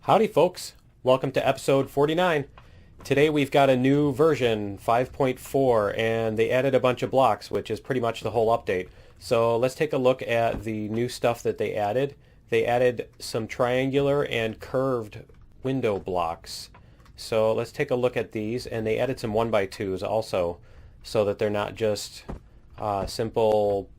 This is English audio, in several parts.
Howdy folks, welcome to episode 49. Today we've got a new version, 5.4, and they added a bunch of blocks, which is pretty much the whole update. So let's take a look at the new stuff that they added. They added some triangular and curved window blocks. So let's take a look at these, and they added some 1x2s also, so that they're not just simple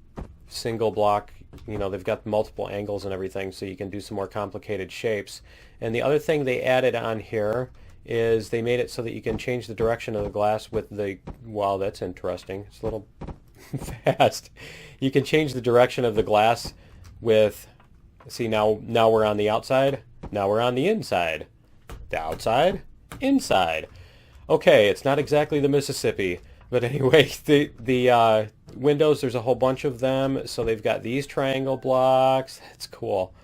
single block. You know, they've got multiple angles and everything, so you can do some more complicated shapes. And the other thing they added on here is they made it so that you can change the direction of the glass with the, wow, that's interesting. It's a little fast. You can change the direction of the glass with, see, now we're on the outside, now we're on the inside. The outside, inside. Okay, it's not exactly the Mississippi, but anyway, the windows, there's a whole bunch of them. So they've got these triangle blocks. That's cool.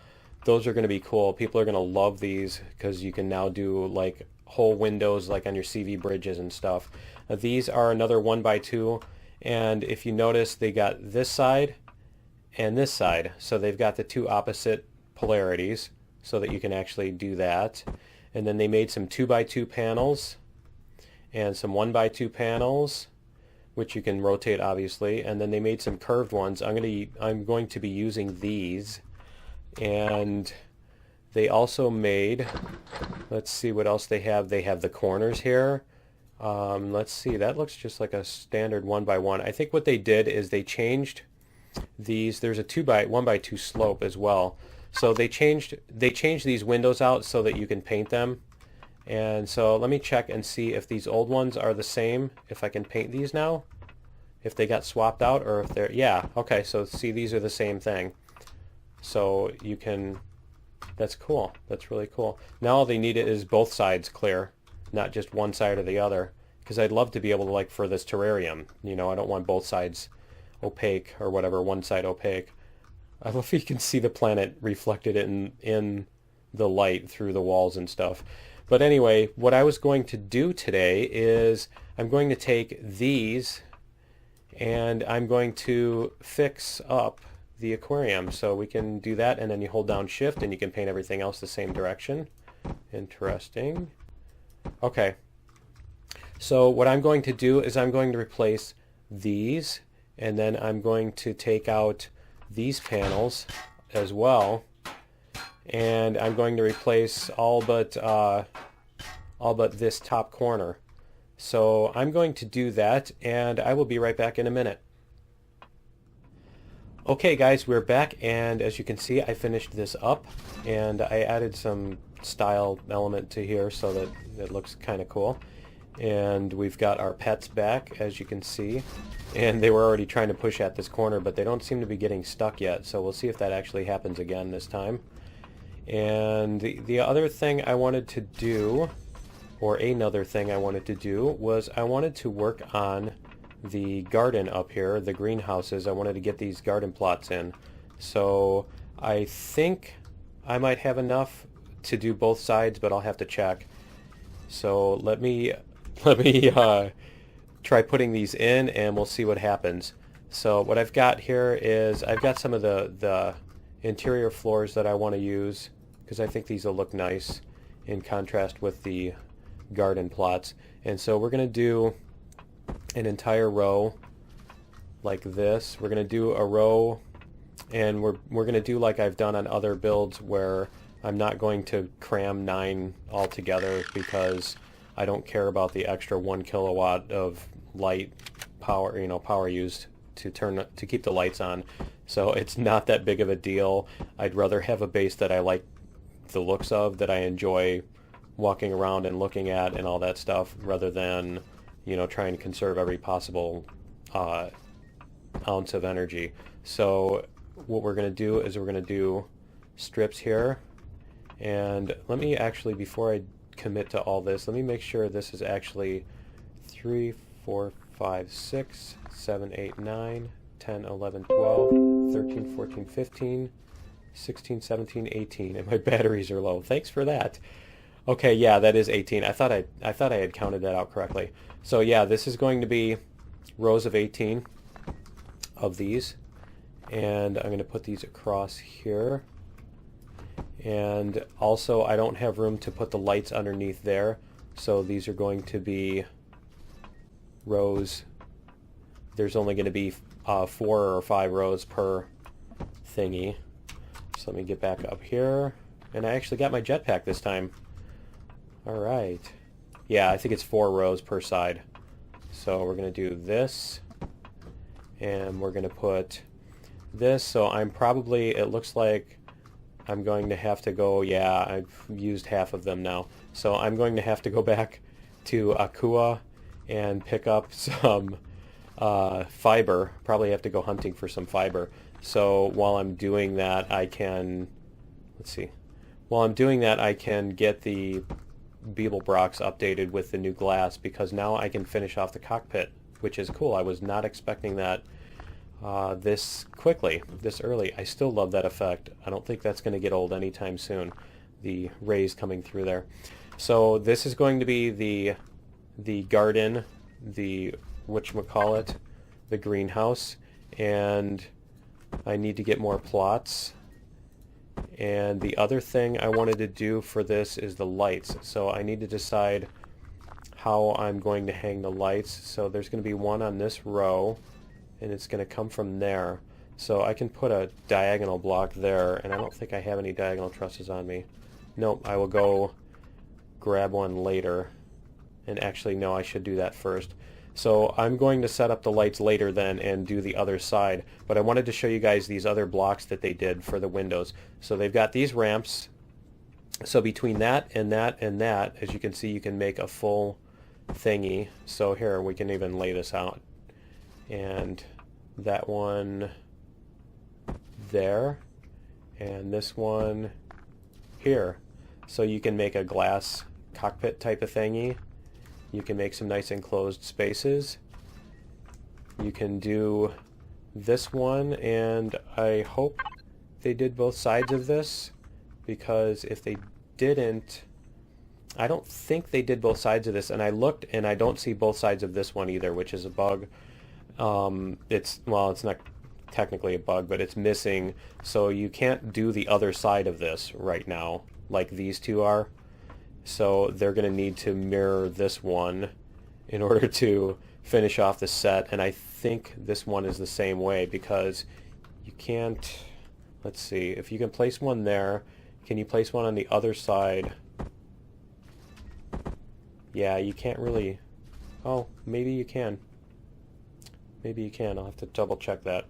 Those are going to be cool. People are going to love these because you can now do like whole windows like on your CV bridges and stuff. These are another 1x2, and if you notice, they got this side and this side. So they've got the two opposite polarities so that you can actually do that. And then they made some 2x2 panels and some 1x2 panels, which you can rotate obviously, and then they made some curved ones. I'm going to be using these, and they also made, let's see what else they have. They have the corners here. Let's see, that looks just like a standard 1x1. I think what they did is they changed these. There's a 1x2 slope as well. So they changed these windows out so that you can paint them. And so let me check and see if these old ones are the same, if I can paint these now, if they got swapped out, or if they're, yeah, okay, so see, these are the same thing. So you can, that's cool, that's really cool. Now all they need is both sides clear, not just one side or the other, because I'd love to be able to, like for this terrarium, you know, I don't want both sides opaque or whatever, one side opaque. I love if you can see the planet reflected in the light through the walls and stuff. But anyway, what I was going to do today is I'm going to take these and I'm going to fix up the aquarium. So we can do that, and then you hold down shift and you can paint everything else the same direction. Interesting. Okay. So what I'm going to do is I'm going to replace these, and then I'm going to take out these panels as well. And I'm going to replace all but this top corner. So I'm going to do that, and I will be right back in a minute. Okay guys, we're back, and as you can see, I finished this up, and I added some style element to here so that it looks kind of cool. And we've got our pets back, as you can see, and they were already trying to push at this corner, but they don't seem to be getting stuck yet, so we'll see if that actually happens again this time. And the other thing I wanted to do, or another thing I wanted to do, was I wanted to work on the garden up here, the greenhouses. I wanted to get these garden plots in. So I think I might have enough to do both sides, but I'll have to check. So let me try putting these in, and we'll see what happens. So what I've got here is I've got some of the interior floors that I want to use, because I think these will look nice in contrast with the garden plots. And so we're going to do an entire row like this. We're going to do a row, and we're going to do like I've done on other builds, where I'm not going to cram 9 all together because I don't care about the extra 1 kilowatt of light power, you know, power used to keep the lights on. So it's not that big of a deal. I'd rather have a base that I like the looks of, that I enjoy walking around and looking at and all that stuff, rather than, you know, trying to conserve every possible ounce of energy. So what we're going to do is we're going to do strips here, and let me actually, before I commit to all this, let me make sure this is actually 3, 4, 5, 6, 7, 8, 9, 10, 11, 12, 13, 14, 15, 16, 17, 18, and my batteries are low. Thanks for that. Okay, yeah, that is 18. I thought I had counted that out correctly. So yeah, this is going to be rows of 18 of these, and I'm going to put these across here. And also I don't have room to put the lights underneath there, so these are going to be rows. There's only going to be 4 or 5 rows per thingy. So let me get back up here. And I actually got my jetpack this time. Alright. Yeah, I think it's 4 rows per side. So we're going to do this. And we're going to put this. So I'm probably, it looks like I'm going to have to go, yeah, I've used half of them now. So I'm going to have to go back to Akua and pick up some fiber. Probably have to go hunting for some fiber. So while I'm doing that, I can, let's see. While I'm doing that, I can get the Beeblebrox updated with the new glass, because now I can finish off the cockpit, which is cool. I was not expecting that this quickly, this early. I still love that effect. I don't think that's going to get old anytime soon, the rays coming through there. So this is going to be the garden, the whatchamacallit, the greenhouse, and I need to get more plots. And the other thing I wanted to do for this is the lights. So I need to decide how I'm going to hang the lights. So there's going to be one on this row, and it's going to come from there. So I can put a diagonal block there, and I don't think I have any diagonal trusses on me. Nope, I will go grab one later. And actually, no, I should do that first. So I'm going to set up the lights later then and do the other side. But I wanted to show you guys these other blocks that they did for the windows. So they've got these ramps. So between that and that and that, as you can see, you can make a full thingy. So here, we can even lay this out. And that one there. And this one here. So you can make a glass cockpit type of thingy. You can make some nice enclosed spaces. You can do this one, and I hope they did both sides of this, because if they didn't, I don't think they did both sides of this, and I looked and I don't see both sides of this one either, which is a bug. It's not technically a bug, but it's missing, so you can't do the other side of this right now like these two are. So they're going to need to mirror this one in order to finish off the set. And I think this one is the same way, because you can't, let's see, if you can place one there, can you place one on the other side? Yeah, you can't really, oh, maybe you can. Maybe you can, I'll have to double check that.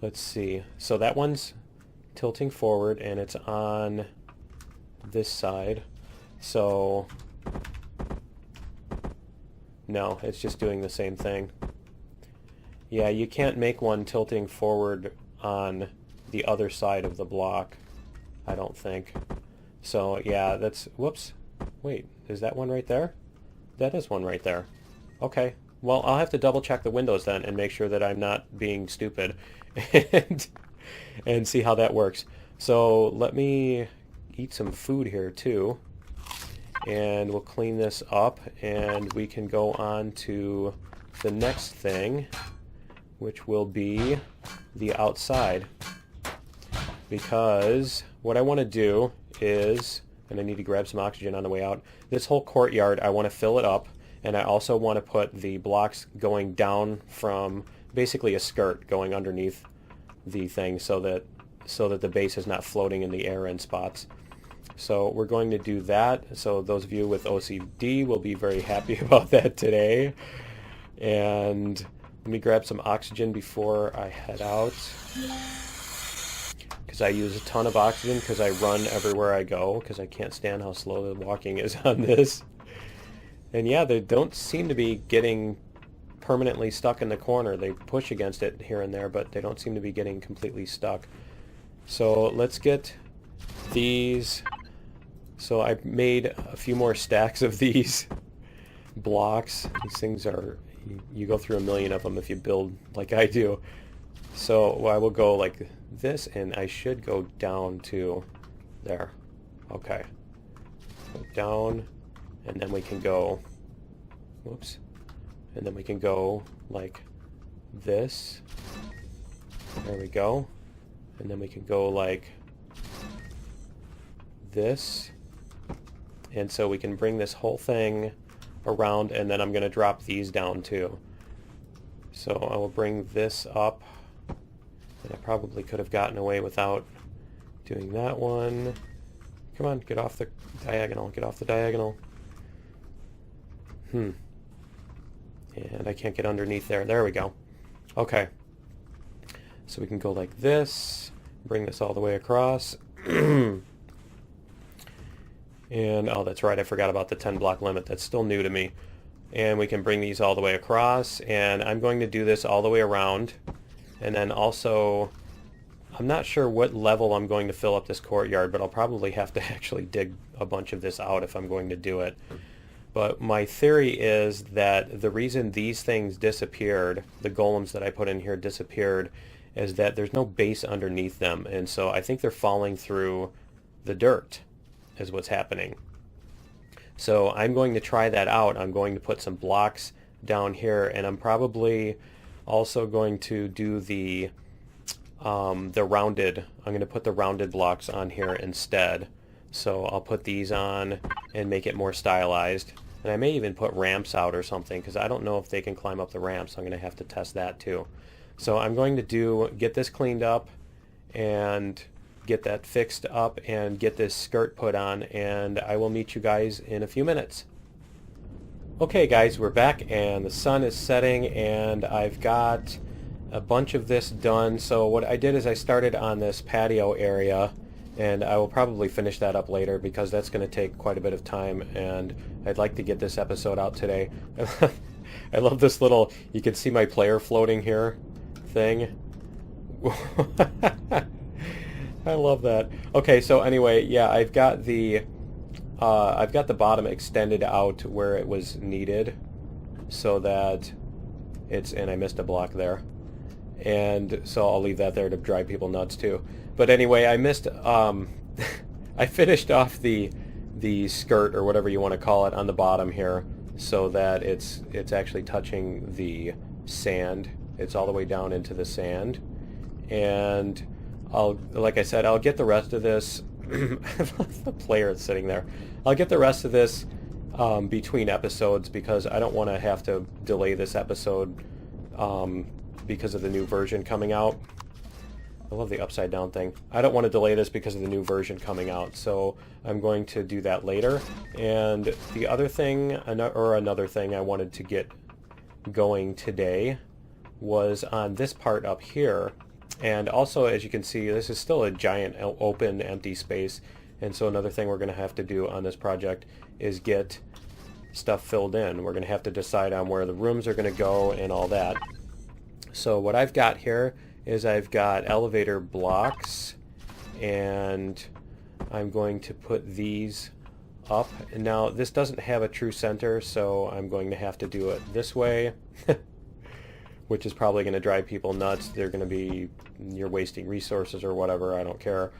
Let's see, so that one's tilting forward, and it's on this side. So no, it's just doing the same thing. Yeah, you can't make one tilting forward on the other side of the block, I don't think. So yeah, that's, whoops, wait, is that one right there? That is one right there. Okay, well, I'll have to double check the windows then and make sure that I'm not being stupid and see how that works. So let me eat some food here too, and we'll clean this up, and we can go on to the next thing, which will be the outside. Because what I want to do is, and I need to grab some oxygen on the way out, this whole courtyard I want to fill it up, and I also want to put the blocks going down from basically a skirt going underneath the thing, so that the base is not floating in the air in spots. So we're going to do that. So those of you with OCD will be very happy about that today. And let me grab some oxygen before I head out, because I use a ton of oxygen because I run everywhere I go, because I can't stand how slow the walking is on this. And yeah, they don't seem to be getting permanently stuck in the corner. They push against it here and there, but they don't seem to be getting completely stuck. So let's get these. So I made a few more stacks of these blocks. These things are, you go through a million of them if you build like I do. So I will go like this, and I should go down to there. Okay. Go down, and then we can go, whoops, and then we can go like this. There we go. And then we can go like this. And so we can bring this whole thing around, and then I'm going to drop these down too. So I will bring this up, and I probably could have gotten away without doing that one. Come on, get off the diagonal, get off the diagonal. And I can't get underneath there. There we go. Okay. So we can go like this, bring this all the way across. And, oh, that's right, I forgot about the 10 block limit. That's still new to me. And we can bring these all the way across, and I'm going to do this all the way around. And then also, I'm not sure what level I'm going to fill up this courtyard, but I'll probably have to actually dig a bunch of this out if I'm going to do it. But my theory is that the reason these things disappeared, the golems that I put in here disappeared, is that there's no base underneath them. And so I think they're falling through the dirt is what's happening. So I'm going to try that out. I'm going to put some blocks down here, and I'm probably also going to do the rounded. I'm going to put the rounded blocks on here instead. So I'll put these on and make it more stylized. And I may even put ramps out or something, because I don't know if they can climb up the ramps. I'm going to have to test that too. So I'm going to get this cleaned up and get that fixed up and get this skirt put on, and I will meet you guys in a few minutes. Okay guys, we're back and the sun is setting, and I've got a bunch of this done. So what I did is I started on this patio area, and I will probably finish that up later because that's going to take quite a bit of time, and I'd like to get this episode out today. I love this little, you can see my player floating here thing. I love that. Okay, so anyway, yeah, I've got the bottom extended out where it was needed, so that it's, and I missed a block there, and so I'll leave that there to drive people nuts too. But anyway, I missed. I finished off the skirt or whatever you want to call it on the bottom here, so that it's actually touching the sand. It's all the way down into the sand, and like I said, I'll get the rest of this. The player is sitting there. I'll get the rest of this between episodes, because I don't want to have to delay this episode because of the new version coming out. I love the upside down thing. I don't want to delay this because of the new version coming out, so I'm going to do that later. And the other thing, another thing I wanted to get going today was on this part up here. And also, as you can see, this is still a giant open empty space, and so another thing we're going to have to do on this project is get stuff filled in. We're going to have to decide on where the rooms are going to go and all that. So what I've got here is I've got elevator blocks, and I'm going to put these up. And now this doesn't have a true center, so I'm going to have to do it this way. Which is probably going to drive people nuts. They're going to be, you're wasting resources or whatever, I don't care.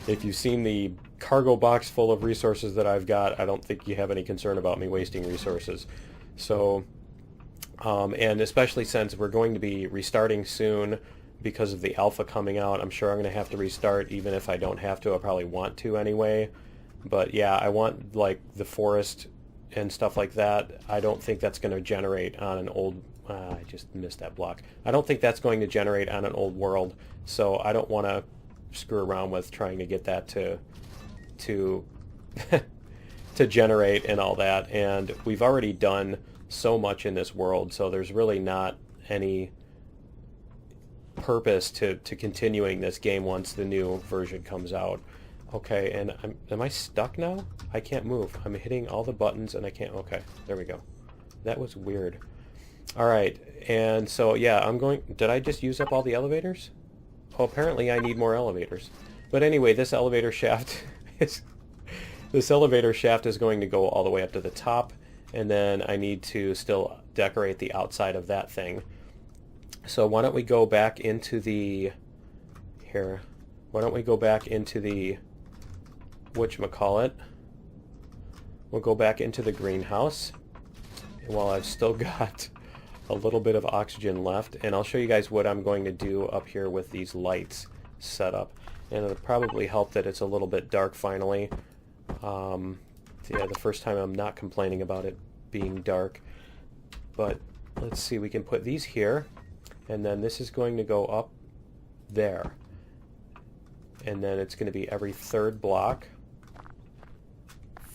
If you've seen the cargo box full of resources that I've got, I don't think you have any concern about me wasting resources. So, and especially since we're going to be restarting soon because of the alpha coming out, I'm sure I'm going to have to restart even if I don't have to. I probably want to anyway. But yeah, I want like the forest and stuff like that. I don't think that's going to generate on an old... I just missed that block. I don't think that's going to generate on an old world, so I don't want to screw around with trying to get that to to generate and all that. And we've already done so much in this world, so there's really not any purpose to continuing this game once the new version comes out. Okay, and am I stuck now? I can't move. I'm hitting all the buttons and I can't... Okay, there we go. That was weird. Alright, and so yeah, I'm going... Did I just use up all the elevators? Oh, apparently I need more elevators. But anyway, this elevator shaft is... This elevator shaft is going to go all the way up to the top, and then I need to still decorate the outside of that thing. So why don't we go back into the... Here. Why don't we go back into the... whatchamacallit. We'll go back into the greenhouse. And while I've still got a little bit of oxygen left, and I'll show you guys what I'm going to do up here with these lights set up. And it'll probably help that it's a little bit dark finally. Yeah, the first time I'm not complaining about it being dark. But let's see, we can put these here, and then this is going to go up there. And then it's going to be every third block.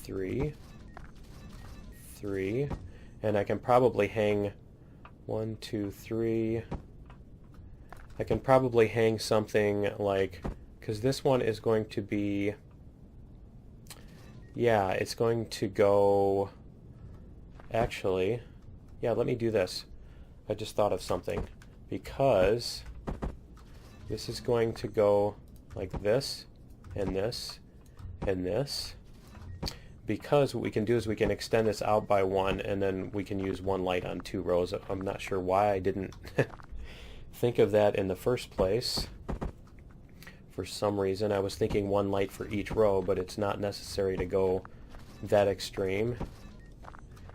3, 3, and I can probably hang 1, 2, 3. I can probably hang something like, because this one is going to be, yeah, it's going to go, actually, yeah, let me do this. I just thought of something, because this is going to go like this, and this, and this. Because what we can do is we can extend this out by 1, and then we can use 1 light on 2 rows. I'm not sure why I didn't think of that in the first place. For some reason I was thinking 1 light for each row, but it's not necessary to go that extreme.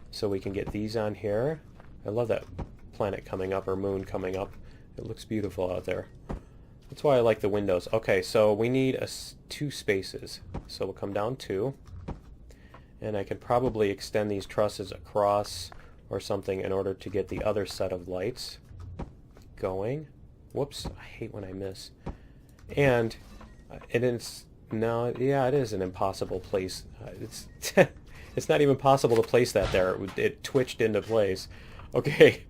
So we can get these on here. I love that planet coming up, or moon coming up. It looks beautiful out there. That's why I like the windows. Okay, so we need 2 spaces. So we'll come down 2. And I could probably extend these trusses across or something in order to get the other set of lights going. Whoops, I hate when I miss. And it is, no, yeah, it is an impossible place. It's it's not even possible to place that there. It twitched into place. Okay,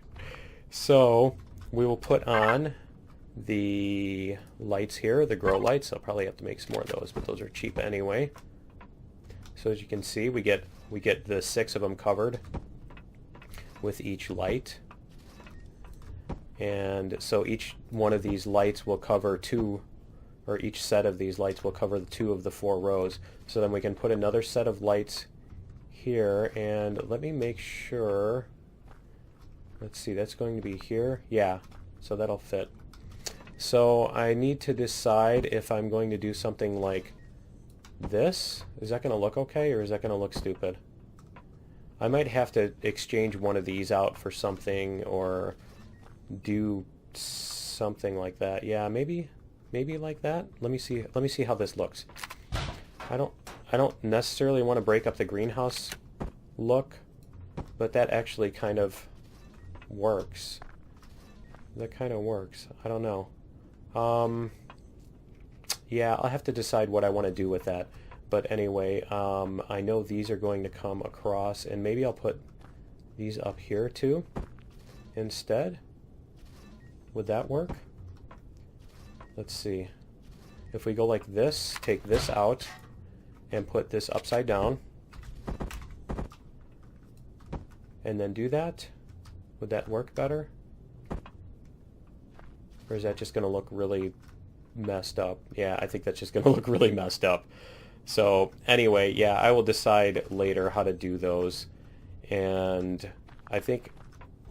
so we will put on the lights here, the grow lights. I'll probably have to make some more of those, but those are cheap anyway. So as you can see, we get the 6 of them covered with each light. And so each one of these lights will cover 2, or each set of these lights will cover 2 of the 4 rows. So then we can put another set of lights here, and let me make sure, let's see, that's going to be here. Yeah, so that'll fit. So I need to decide if I'm going to do something like this. Is that going to look okay, or is that going to look stupid? I might have to exchange one of these out for something, or do something like that. Yeah, maybe like that. Let me see how this looks. I don't necessarily want to break up the greenhouse look, but that actually kind of works. That kind of works. I don't know. Yeah, I'll have to decide what I want to do with that. But anyway, I know these are going to come across, and maybe I'll put these up here too instead. Would that work? Let's see. If we go like this, take this out, and put this upside down, and then do that, would that work better? Or is that just going to look really messed up? Yeah, I think that's just going to look really messed up. So anyway, yeah, I will decide later how to do those. And I think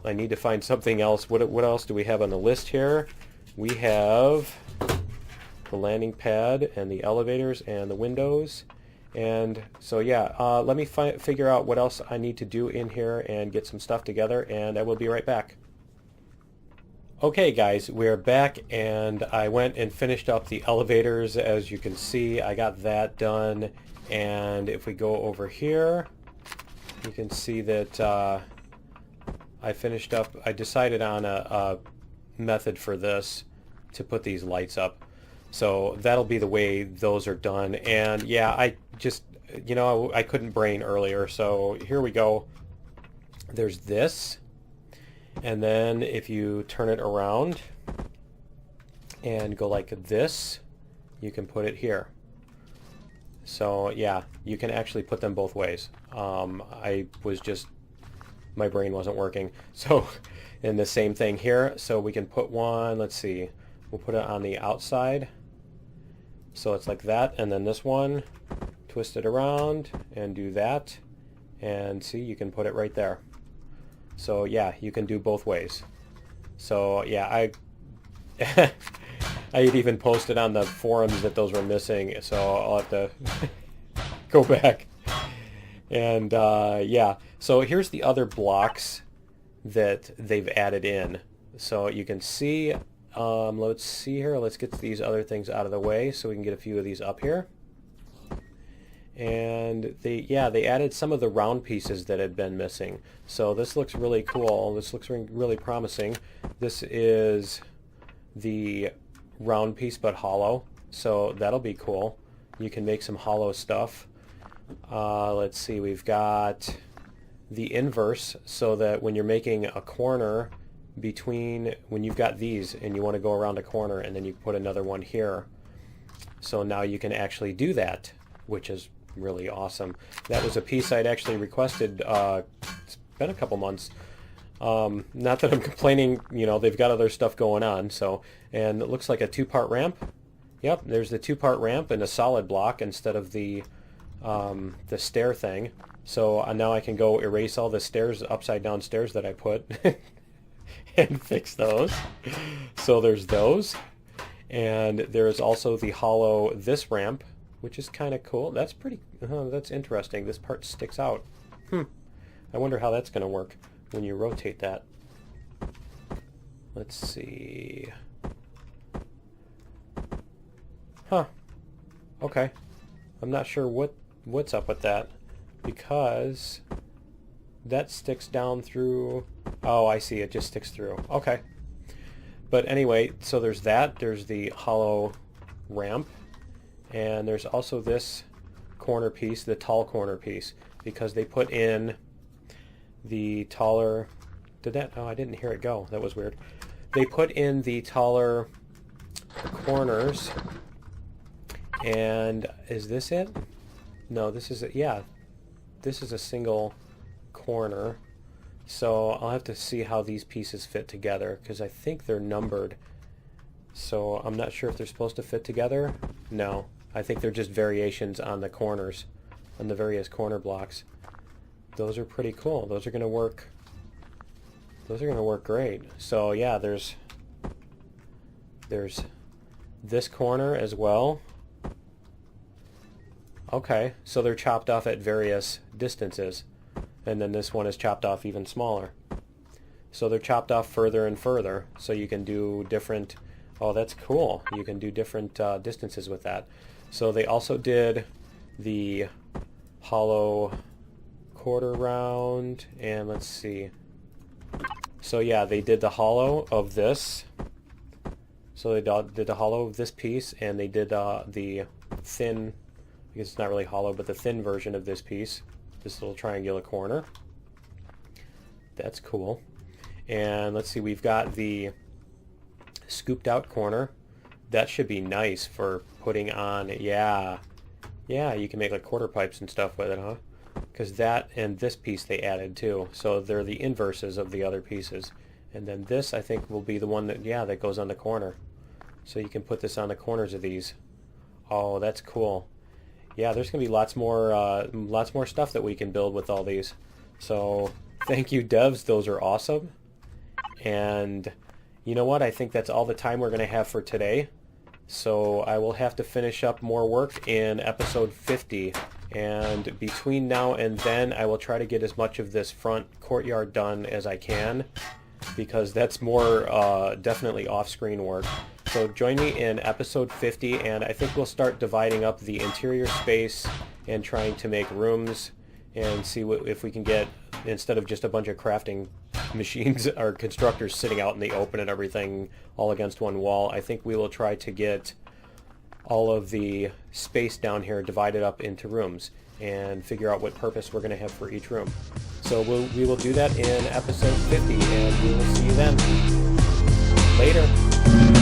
I need to find something else. What else do we have on the list here? We have the landing pad and the elevators and the windows. And so yeah, let me figure out what else I need to do in here and get some stuff together, and I will be right back. Okay guys, we're back, and I went and finished up the elevators. As you can see, I got that done, and if we go over here, you can see that I finished up. I decided on a method for this to put these lights up, so that'll be the way those are done. And yeah, I just, you know, I couldn't brain earlier, so here we go. There's this. And then if you turn it around and go like this, you can put it here. So yeah, you can actually put them both ways. I was just, my brain wasn't working. So, and the same thing here. So we can put one, let's see, we'll put it on the outside. So it's like that, and then this one, twist it around and do that. And see, you can put it right there. So yeah, you can do both ways. So yeah, I had even posted on the forums that those were missing, so I'll have to go back. And yeah, so here's the other blocks that they've added in. So you can see, let's see here, let's get these other things out of the way so we can get a few of these up here. And they added some of the round pieces that had been missing. So this looks really cool. This looks really promising. This is the round piece but hollow, so that'll be cool. You can make some hollow stuff. Let's see, we've got the inverse, so that when you're making a corner between, when you've got these and you want to go around a corner and then you put another one here, so now you can actually do that, which is really awesome. That was a piece I'd actually requested. It's been a couple months. Not that I'm complaining, you know, they've got other stuff going on. So, and it looks like a two-part ramp. Yep, there's the two-part ramp and a solid block instead of the stair thing. So now I can go erase all the stairs, upside down stairs that I put and fix those. So there's those. And there's also the hollow this ramp, which is kind of cool. That's pretty, that's interesting. This part sticks out. I wonder how that's going to work when you rotate that. Let's see. Huh. Okay. I'm not sure what's up with that, because that sticks down through. Oh, I see. It just sticks through. Okay. But anyway, so there's that. There's the hollow ramp. And there's also this corner piece, the tall corner piece, because they put in the taller... Did that? Oh, I didn't hear it go. That was weird. They put in the taller corners. And is this it? No, this is it. Yeah, this is a single corner. So I'll have to see how these pieces fit together, because I think they're numbered. So I'm not sure if they're supposed to fit together. No, I think they're just variations on the corners, on the various corner blocks. Those are pretty cool. Those are going to work. Those are going to work great. So yeah, there's this corner as well. Okay, so they're chopped off at various distances, and then this one is chopped off even smaller. So they're chopped off further and further, so you can do different... Oh, that's cool. You can do different distances with that. So they also did the hollow quarter round, and let's see. So yeah, they did the hollow of this. So they did the hollow of this piece, and they did the thin, I guess it's not really hollow, but the thin version of this piece, this little triangular corner. That's cool. And let's see, we've got the scooped out corner. That should be nice for putting on, yeah, you can make like quarter pipes and stuff with it, huh? Because that and this piece they added too. So they're the inverses of the other pieces. And then this, I think, will be the one that, yeah, that goes on the corner. So you can put this on the corners of these. Oh, that's cool. Yeah, there's going to be lots more stuff that we can build with all these. So thank you, devs. Those are awesome. And you know what? I think that's all the time we're going to have for today. So I will have to finish up more work in episode 50. And between now and then, I will try to get as much of this front courtyard done as I can, because that's more definitely off-screen work. So join me in episode 50, and I think we'll start dividing up the interior space and trying to make rooms and see if we can get, instead of just a bunch of crafting machines or constructors sitting out in the open and everything all against one wall, I think we will try to get all of the space down here divided up into rooms and figure out what purpose we're going to have for each room. So we will do that in episode 50, and we will see you then. Later.